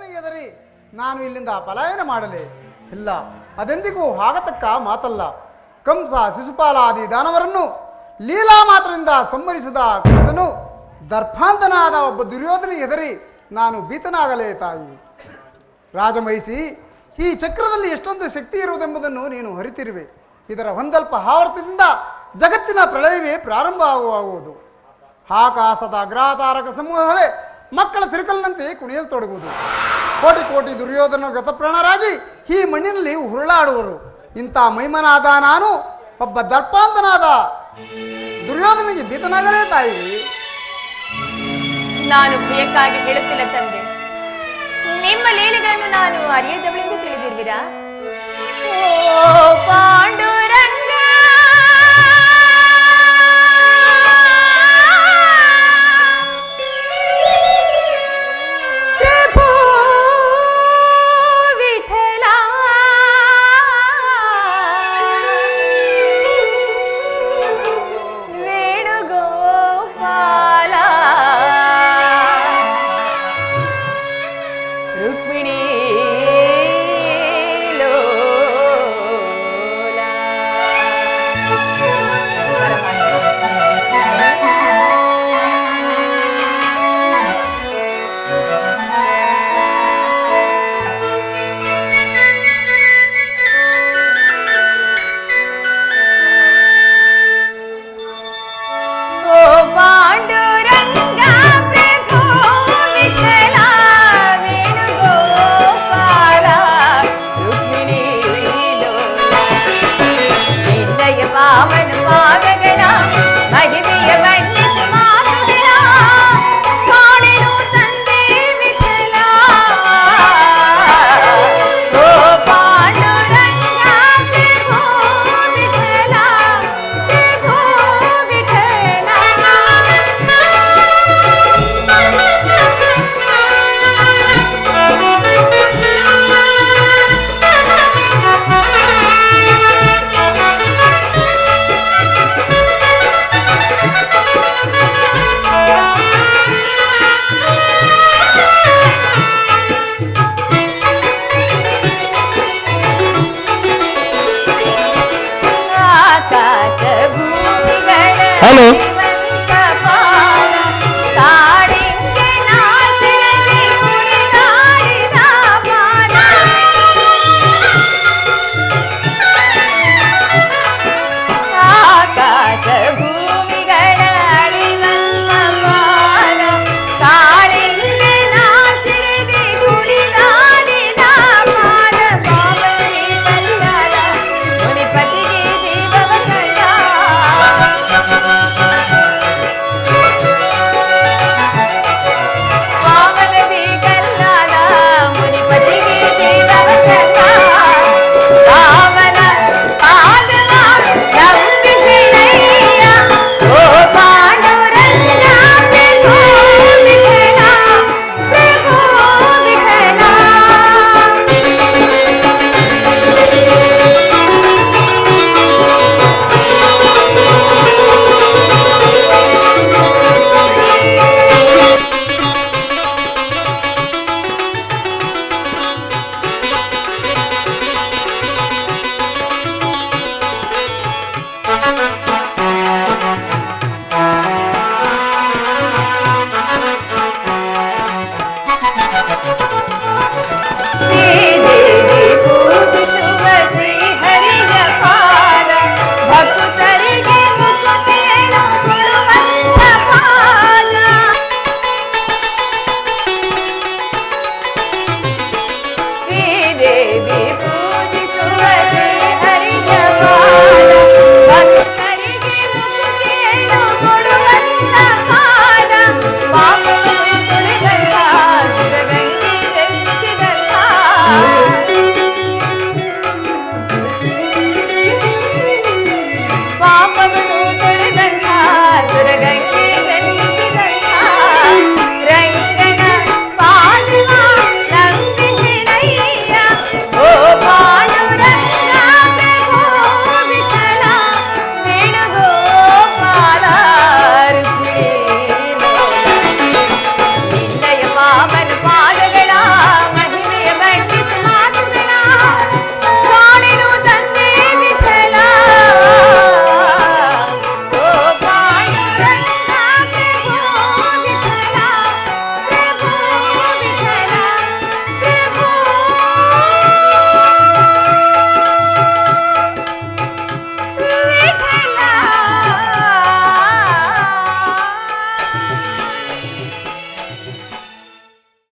ದುರ್ಯೋಧನ ಎದರಿ ನಾನು ಇಲ್ಲಿಂದ ಪಲಾಯನ ಮಾಡಲೆ? ಇಲ್ಲ, ಅದೆಂದಿಗೂ ಆಗತಕ್ಕ ಮಾತಲ್ಲ. ಕಂಸ ಶಿಶುಪಾಲಾದಿ ದಾನವರನ್ನು ಲೀಲಾ ಮಾತ್ರದಿಂದ ಸಂಹರಿಸಿದ ಕೃಷ್ಣನು ದರ್ಭಾಂತನಾದ ಒಬ್ಬ ದುರ್ಯೋಧನ ಎದರಿ ನಾನು ಭೀತನಾಗಲೇ ತಾಯಿ. ರಾಜಮಹಿಷಿ, ಈ ಚಕ್ರದಲ್ಲಿ ಎಷ್ಟೊಂದು ಶಕ್ತಿ ಇರುವುದೆಂಬುದನ್ನು ನೀನು ಅರಿತಿರುವೆ. ಇದರ ಒಂದಲ್ಪ ಆವರ್ತದಿಂದ ಜಗತ್ತಿನ ಪ್ರಳಯವೇ ಪ್ರಾರಂಭ ಆಗುವುದು. ಆಕಾಶದ ಗ್ರಹತಾರಕ ಸಮೂಹವೇ ಮಕ್ಕಳ ತಿರುಕಲಿನಂತೆ ಕುಣಿಯಲ್ತೊಡಗುವುದು. ಕೋಟಿ ಕೋಟಿ ದುರ್ಯೋಧನ ಗತಪ್ರಾಣರಾಗಿ ಈ ಮಣ್ಣಿನಲ್ಲಿ ಹುರುಳಾಡುವರು. ಇಂಥ ಮೈಮನಾದ ನಾನು ಒಬ್ಬ ದರ್ಪಾಂತನಾದ ದುರ್ಯೋಧನಿಗೆ ಭೀತನಾಗಲೇ ತಾಯಿ. ನಾನು ಭಯಕ್ಕಾಗಿ ಹೇಳುತ್ತಿಲ್ಲ ತಂದೆ, ನಿಮ್ಮ ಲೀಲೆಗಳನ್ನು ನಾನು ಅರಿಯದವಳೆಂದು ತಿಳಿದಿರುವಿರಾ? ಓ ಪಾಂಡು